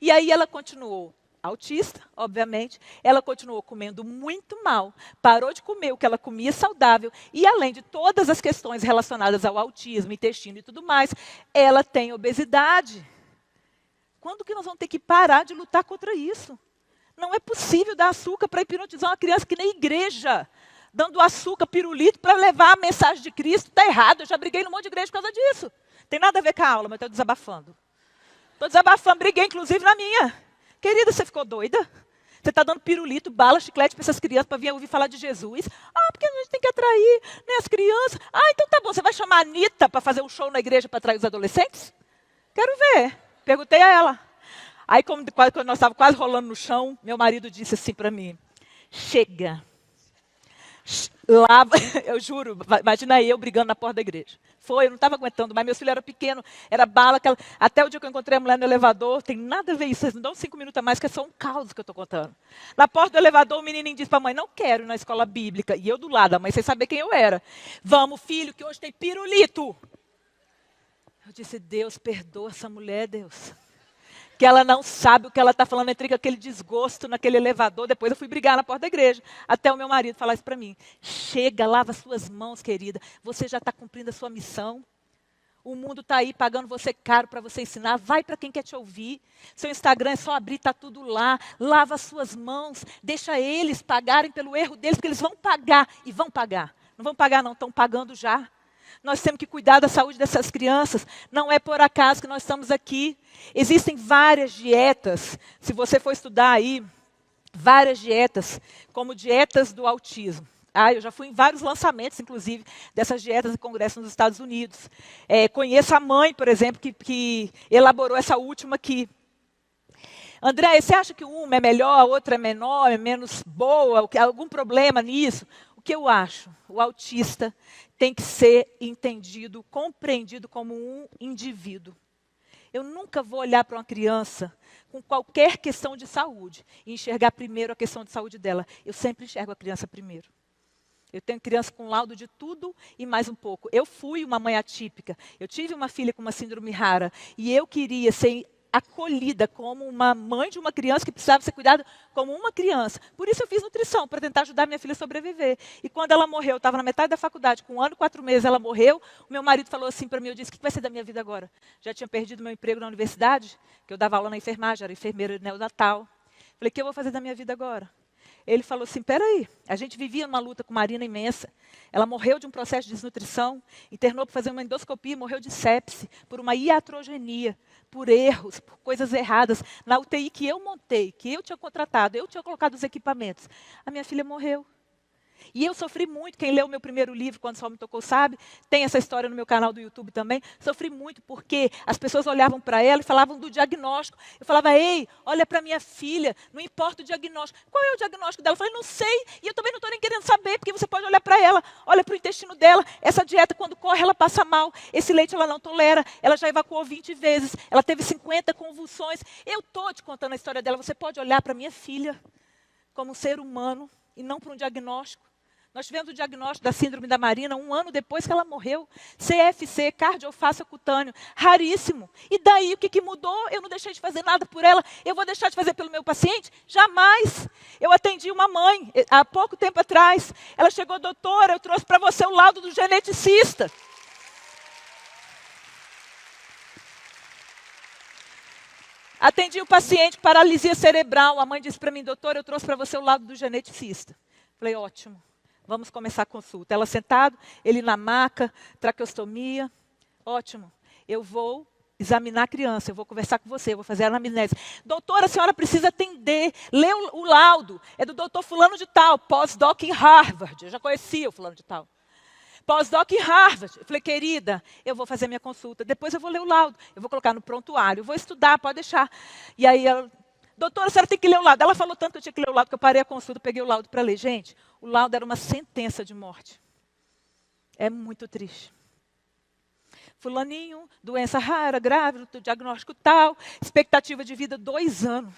E aí ela continuou, autista, obviamente, ela continuou comendo muito mal, parou de comer o que ela comia saudável, e além de todas as questões relacionadas ao autismo, intestino e tudo mais, ela tem obesidade. Quando que nós vamos ter que parar de lutar contra isso? Não é possível dar açúcar para hipnotizar uma criança que nem igreja. Dando açúcar, pirulito, para levar a mensagem de Cristo, está errado. Eu já briguei num monte de igreja por causa disso. Tem nada a ver com a aula, mas estou desabafando. Estou desabafando, briguei inclusive na minha. Querida, você ficou doida? Você está dando pirulito, bala, chiclete para essas crianças para vir ouvir falar de Jesus? Porque a gente tem que atrair, né, as crianças. Então tá bom, você vai chamar a Anitta para fazer um show na igreja para atrair os adolescentes? Quero ver. Perguntei a ela. Aí, quando nós estávamos quase rolando no chão, meu marido disse assim para mim, chega. Lá, eu juro, imagina eu brigando na porta da igreja. Eu não estava aguentando, mas meu filho era pequeno, era bala. Até o dia que eu encontrei a mulher no elevador, tem nada a ver isso, vocês não dão 5 minutos a mais, que é só um caos que eu estou contando. Na porta do elevador, o menininho disse para a mãe, não quero ir na escola bíblica. E eu do lado, a mãe sem saber quem eu era. Vamos, filho, que hoje tem pirulito. Eu disse, Deus, perdoa essa mulher, Deus. que ela não sabe o que ela está falando, entrei com aquele desgosto naquele elevador, depois eu fui brigar na porta da igreja, até o meu marido falar isso para mim. Chega, lava suas mãos, querida, você já está cumprindo a sua missão. O mundo está aí pagando você caro para você ensinar. Vai para quem quer te ouvir. Seu Instagram é só abrir, está tudo lá. Lava as suas mãos. Deixa eles pagarem pelo erro deles, porque eles vão pagar. E vão pagar. Não vão pagar não, estão pagando já. Nós temos que cuidar da saúde dessas crianças. Não é por acaso que nós estamos aqui. Existem várias dietas. Se você for estudar aí, várias dietas, como dietas do autismo. Eu já fui em vários lançamentos, inclusive, dessas dietas e congressos nos Estados Unidos. Conheço a mãe, por exemplo, que elaborou essa última aqui. André, você acha que uma é melhor, a outra é menor, é menos boa? Algum problema nisso? O que eu acho? O autista tem que ser entendido, compreendido como um indivíduo. Eu nunca vou olhar para uma criança com qualquer questão de saúde e enxergar primeiro a questão de saúde dela. Eu sempre enxergo a criança primeiro. Eu tenho criança com laudo de tudo e mais um pouco. Eu fui uma mãe atípica. Eu tive uma filha com uma síndrome rara. E eu queria ser acolhida como uma mãe de uma criança que precisava ser cuidada como uma criança. Por isso eu fiz nutrição, para tentar ajudar minha filha a sobreviver. E quando ela morreu, eu estava na metade da faculdade, com 1 ano e 4 meses ela morreu, o meu marido falou assim para mim, eu disse, o que vai ser da minha vida agora? Já tinha perdido meu emprego na universidade, que eu dava aula na enfermagem, era enfermeira neonatal. Falei, o que eu vou fazer da minha vida agora? Ele falou assim, peraí, a gente vivia numa luta com Marina imensa, ela morreu de um processo de desnutrição, internou para fazer uma endoscopia, morreu de sepse, por uma iatrogenia, por erros, por coisas erradas, na UTI que eu montei, que eu tinha contratado, eu tinha colocado os equipamentos. A minha filha morreu. E eu sofri muito, quem leu o meu primeiro livro, Quando o Sol Me Tocou, sabe, tem essa história no meu canal do YouTube também, sofri muito porque as pessoas olhavam para ela e falavam do diagnóstico. Eu falava, ei, olha para minha filha, não importa o diagnóstico. Qual é o diagnóstico dela? Eu falei, não sei, e eu também não estou nem querendo saber, porque você pode olhar para ela, olha para o intestino dela, essa dieta quando corre ela passa mal, esse leite ela não tolera, ela já evacuou 20 vezes, ela teve 50 convulsões. Eu estou te contando a história dela, você pode olhar para minha filha como um ser humano e não para um diagnóstico. Nós tivemos o diagnóstico da síndrome da Marina 1 ano depois que ela morreu. CFC, cardiofácio cutâneo, raríssimo. E daí, o que mudou? Eu não deixei de fazer nada por ela. Eu vou deixar de fazer pelo meu paciente? Jamais. Eu atendi uma mãe, há pouco tempo atrás. Ela chegou, doutora, eu trouxe para você o laudo do geneticista. Atendi o paciente com paralisia cerebral. A mãe disse para mim, doutora, eu trouxe para você o laudo do geneticista. Falei, ótimo. Vamos começar a consulta. Ela sentado, ele na maca, traqueostomia. Ótimo. Eu vou examinar a criança, eu vou conversar com você, eu vou fazer a anamnese. Doutora, a senhora precisa atender. Lê o laudo. É do doutor fulano de tal, pós-doc em Harvard. Eu já conhecia o fulano de tal. Pós-doc em Harvard. Eu falei, querida, eu vou fazer minha consulta. Depois eu vou ler o laudo. Eu vou colocar no prontuário. Eu vou estudar, pode deixar. E aí ela... Doutora, a senhora tem que ler o laudo. Ela falou tanto que eu tinha que ler o laudo, que eu parei a consulta, peguei o laudo para ler. Gente, o laudo era uma sentença de morte. É muito triste. Fulaninho, doença rara, grave, diagnóstico tal, expectativa de vida 2 anos.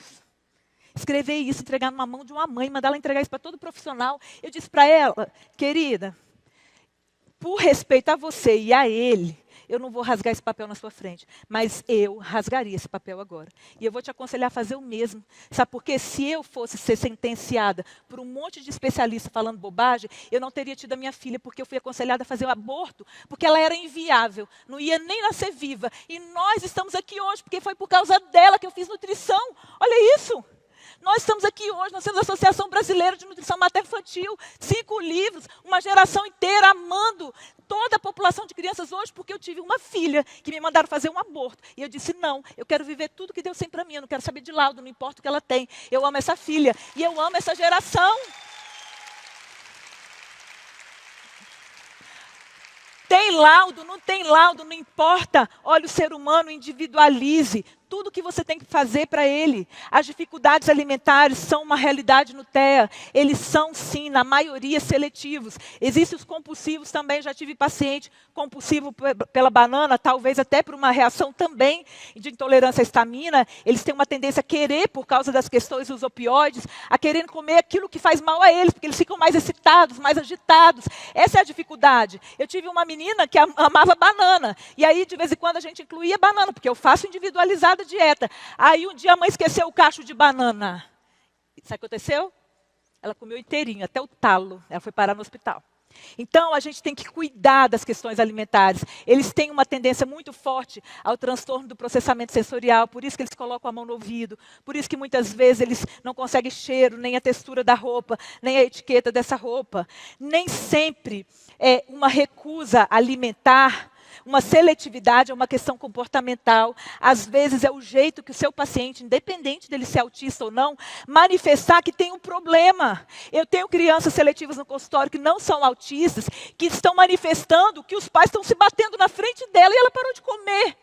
Escrever isso, entregar numa mão de uma mãe, mandar ela entregar isso para todo profissional. Eu disse para ela, querida, por respeito a você e a ele, eu não vou rasgar esse papel na sua frente, mas eu rasgaria esse papel agora. E eu vou te aconselhar a fazer o mesmo. Sabe por quê? Se eu fosse ser sentenciada por um monte de especialistas falando bobagem, eu não teria tido a minha filha, porque eu fui aconselhada a fazer o aborto, porque ela era inviável, não ia nem nascer viva. E nós estamos aqui hoje, porque foi por causa dela que eu fiz nutrição. Olha isso! Nós estamos aqui hoje, nós temos a Associação Brasileira de Nutrição Materno-Infantil, 5 livros, uma geração inteira amando toda a população de crianças hoje, porque eu tive uma filha que me mandaram fazer um aborto. E eu disse, não, eu quero viver tudo que Deus tem para mim, eu não quero saber de laudo, não importa o que ela tem. Eu amo essa filha e eu amo essa geração. Tem laudo, não importa. Olha o ser humano, individualize. Tudo que você tem que fazer para ele. As dificuldades alimentares são uma realidade no TEA. Eles são, sim, na maioria, seletivos. Existem os compulsivos também. Já tive paciente compulsivo pela banana, talvez até por uma reação também de intolerância à histamina. Eles têm uma tendência a querer, por causa das questões dos opioides, a querer comer aquilo que faz mal a eles, porque eles ficam mais excitados, mais agitados. Essa é a dificuldade. Eu tive uma menina que amava banana. E aí, de vez em quando, a gente incluía banana, porque eu faço individualizada nada dieta. Aí um dia a mãe esqueceu o cacho de banana. Sabe o que aconteceu? Ela comeu inteirinho, até o talo. Ela foi parar no hospital. Então, a gente tem que cuidar das questões alimentares. Eles têm uma tendência muito forte ao transtorno do processamento sensorial, por isso que eles colocam a mão no ouvido, por isso que muitas vezes eles não conseguem cheiro, nem a textura da roupa, nem a etiqueta dessa roupa. Nem sempre é uma recusa alimentar, uma seletividade é uma questão comportamental. Às vezes é o jeito que o seu paciente, independente dele ser autista ou não, manifestar que tem um problema. Eu tenho crianças seletivas no consultório que não são autistas, que estão manifestando que os pais estão se batendo na frente dela e ela parou de comer.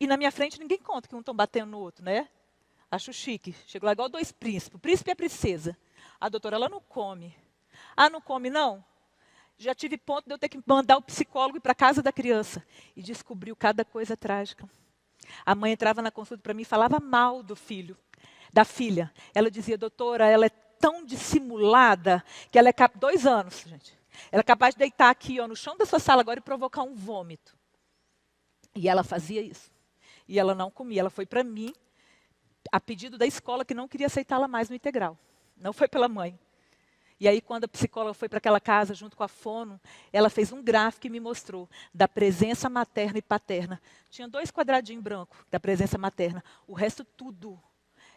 E na minha frente ninguém conta que um estão batendo no outro, né? Acho chique. Chegou lá igual dois príncipes. O príncipe e a princesa. A doutora, ela não come. Ah, não come não? Já tive ponto de eu ter que mandar o psicólogo ir para a casa da criança. E descobriu cada coisa trágica. A mãe entrava na consulta para mim e falava mal do filho, da filha. Ela dizia, doutora, ela é tão dissimulada que ela é capaz... 2 anos, gente. Ela é capaz de deitar aqui ó, no chão da sua sala agora e provocar um vômito. E ela fazia isso. E ela não comia. Ela foi para mim, a pedido da escola, que não queria aceitá-la mais no integral. Não foi pela mãe. E aí, quando a psicóloga foi para aquela casa, junto com a fono, ela fez um gráfico e me mostrou da presença materna e paterna. Tinha 2 quadradinhos brancos da presença materna. O resto tudo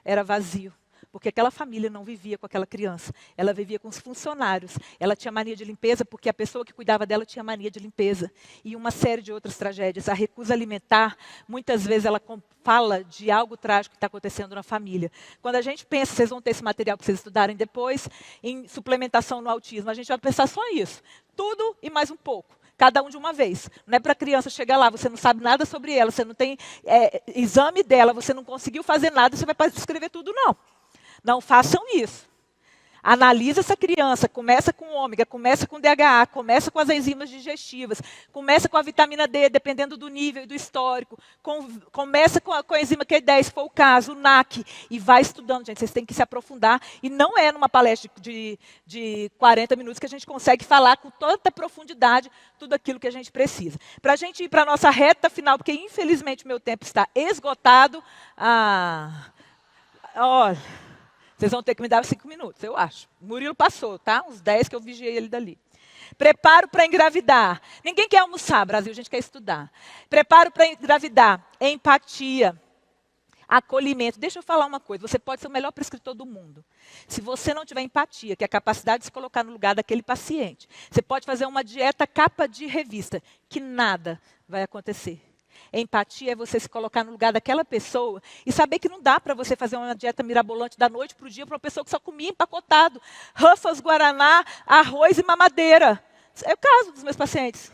era vazio. Porque aquela família não vivia com aquela criança. Ela vivia com os funcionários. Ela tinha mania de limpeza porque a pessoa que cuidava dela tinha mania de limpeza. E uma série de outras tragédias. A recusa alimentar, muitas vezes ela fala de algo trágico que está acontecendo na família. Quando a gente pensa, vocês vão ter esse material para vocês estudarem depois, em suplementação no autismo, a gente vai pensar só isso. Tudo e mais um pouco. Cada um de uma vez. Não é para a criança chegar lá, você não sabe nada sobre ela, você não tem exame dela, você não conseguiu fazer nada, você vai escrever tudo, não. Não façam isso. Analisa essa criança, começa com ômega, começa com DHA, começa com as enzimas digestivas, começa com a vitamina D, dependendo do nível e do histórico, começa com a enzima Q10, se for o caso, o NAC, e vai estudando, gente. Vocês têm que se aprofundar, e não é numa palestra de 40 minutos que a gente consegue falar com tanta profundidade tudo aquilo que a gente precisa. Para a gente ir para a nossa reta final, porque infelizmente o meu tempo está esgotado, olha... Vocês vão ter que me dar 5 minutos, eu acho. O Murilo passou, tá? Uns 10 que eu vigiei ele dali. Preparo para engravidar. Ninguém quer almoçar, Brasil, a gente quer estudar. Preparo para engravidar. Empatia. Acolhimento. Deixa eu falar uma coisa, você pode ser o melhor prescritor do mundo. Se você não tiver empatia, que é a capacidade de se colocar no lugar daquele paciente, você pode fazer uma dieta capa de revista, que nada vai acontecer. Empatia é você se colocar no lugar daquela pessoa e saber que não dá para você fazer uma dieta mirabolante da noite para o dia para uma pessoa que só comia empacotado. Ruffles, guaraná, arroz e mamadeira. É o caso dos meus pacientes.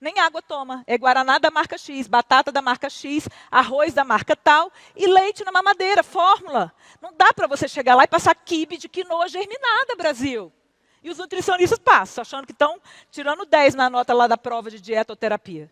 Nem água toma. É guaraná da marca X, batata da marca X, arroz da marca tal e leite na mamadeira, fórmula. Não dá para você chegar lá e passar quibe de quinoa germinada, Brasil. E os nutricionistas passam, achando que estão tirando 10 na nota lá da prova de dietoterapia.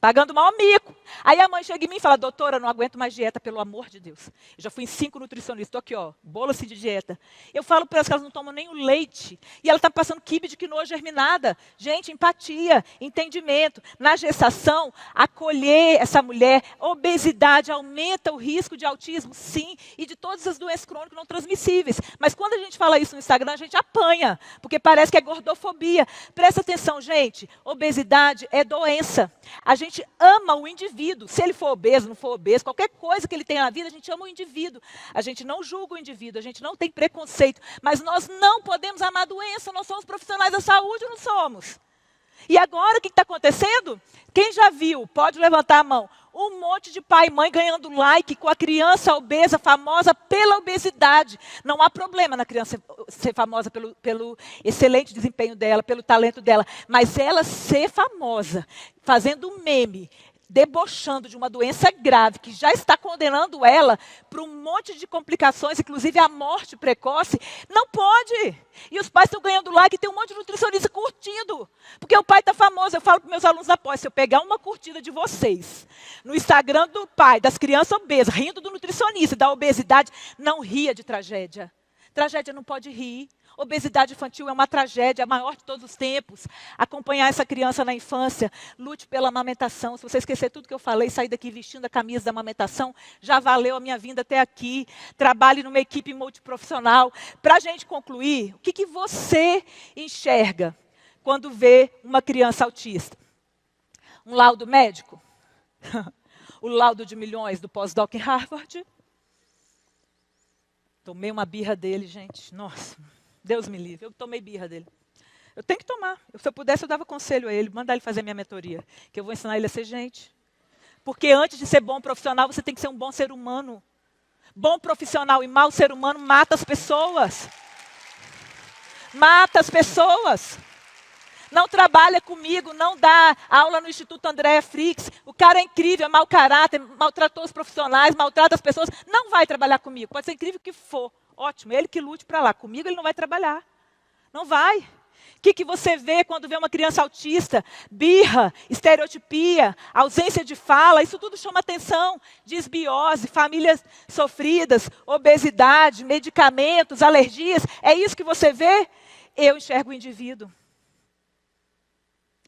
Pagando mal mico. Aí a mãe chega em mim e fala, doutora, não aguento mais dieta, pelo amor de Deus. Eu já fui em 5 nutricionistas, estou aqui, ó, bolo-se de dieta. Eu falo para elas que elas não tomam nem o leite. E ela está passando quibe de quinoa germinada. Gente, empatia, entendimento. Na gestação, acolher essa mulher. Obesidade aumenta o risco de autismo, sim, e de todas as doenças crônicas não transmissíveis. Mas quando a gente fala isso no Instagram, a gente apanha, porque parece que é gordofobia. Presta atenção, gente, obesidade é doença. A gente ama o indivíduo. Se ele for obeso, não for obeso, qualquer coisa que ele tenha na vida, a gente ama o indivíduo. A gente não julga o indivíduo, a gente não tem preconceito. Mas nós não podemos amar a doença, nós somos profissionais da saúde ou não somos? E agora, o que está acontecendo? Quem já viu, pode levantar a mão. Um monte de pai e mãe ganhando like com a criança obesa, famosa pela obesidade. Não há problema na criança ser famosa pelo excelente desempenho dela, pelo talento dela. Mas ela ser famosa, fazendo um meme, debochando de uma doença grave, que já está condenando ela para um monte de complicações, inclusive a morte precoce, não pode. E os pais estão ganhando like e tem um monte de nutricionista curtindo. Porque o pai está famoso. Eu falo para meus alunos após, se eu pegar uma curtida de vocês no Instagram do pai, das crianças obesas, rindo do nutricionista, da obesidade, não ria de tragédia. Tragédia não pode rir. Obesidade infantil é uma tragédia, a maior de todos os tempos. Acompanhar essa criança na infância, lute pela amamentação. Se você esquecer tudo que eu falei, sair daqui vestindo a camisa da amamentação, já valeu a minha vinda até aqui. Trabalhe numa equipe multiprofissional. Para a gente concluir, o que você enxerga quando vê uma criança autista? Um laudo médico? O laudo de milhões do pós-doc em Harvard? Tomei uma birra dele, gente. Nossa, Deus me livre. Eu tomei birra dele. Eu tenho que tomar. Se eu pudesse, eu dava conselho a ele, mandar ele fazer minha mentoria, que eu vou ensinar ele a ser gente. Porque antes de ser bom profissional, você tem que ser um bom ser humano. Bom profissional e mau ser humano mata as pessoas. Mata as pessoas. Não trabalha comigo, não dá aula no Instituto Andréa Fricks. O cara é incrível, é mau caráter, maltratou os profissionais, maltrata as pessoas. Não vai trabalhar comigo. Pode ser incrível o que for. Ótimo, ele que lute para lá. Comigo ele não vai trabalhar. Não vai. O que você vê quando vê uma criança autista? Birra, estereotipia, ausência de fala, isso tudo chama atenção. Desbiose, famílias sofridas, obesidade, medicamentos, alergias. É isso que você vê? Eu enxergo o indivíduo.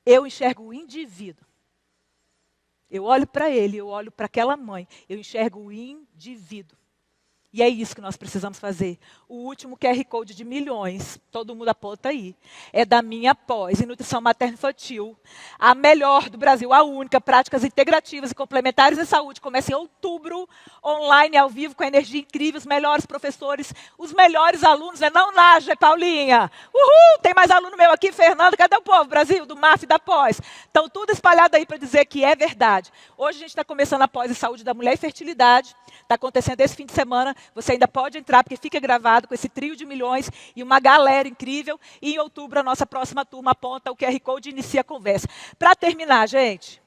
Eu enxergo o indivíduo. Eu olho para ele, eu olho para aquela mãe. Eu enxergo o indivíduo. E é isso que nós precisamos fazer. O último QR Code de milhões, todo mundo aponta aí, é da minha pós em nutrição materno-infantil. A melhor do Brasil, a única, práticas integrativas e complementares em saúde. Começa em outubro, online, ao vivo, com energia incrível, os melhores professores, os melhores alunos. Não, Nádia, Paulinha. Uhul, tem mais aluno meu aqui, Fernando. Cadê o povo, Brasil, do MAF e da pós? Estão tudo espalhado aí para dizer que é verdade. Hoje a gente está começando a pós em saúde da mulher e fertilidade. Está acontecendo esse fim de semana. Você ainda pode entrar, porque fica gravado com esse trio de milhões e uma galera incrível. E em outubro, a nossa próxima turma aponta o QR Code e inicia a conversa. Para terminar, gente,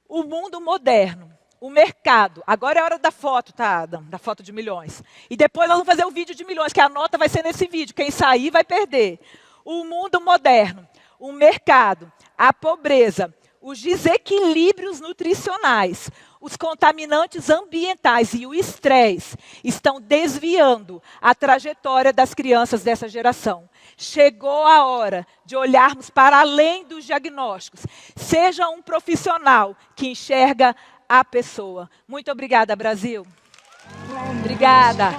o mundo moderno, o mercado. Agora é a hora da foto, tá, Adam? Da foto de milhões. E depois nós vamos fazer o vídeo de milhões, que a nota vai ser nesse vídeo. Quem sair vai perder. O mundo moderno, o mercado, a pobreza, os desequilíbrios nutricionais, os contaminantes ambientais e o estresse estão desviando a trajetória das crianças dessa geração. Chegou a hora de olharmos para além dos diagnósticos. Seja um profissional que enxerga a pessoa. Muito obrigada, Brasil. Obrigada.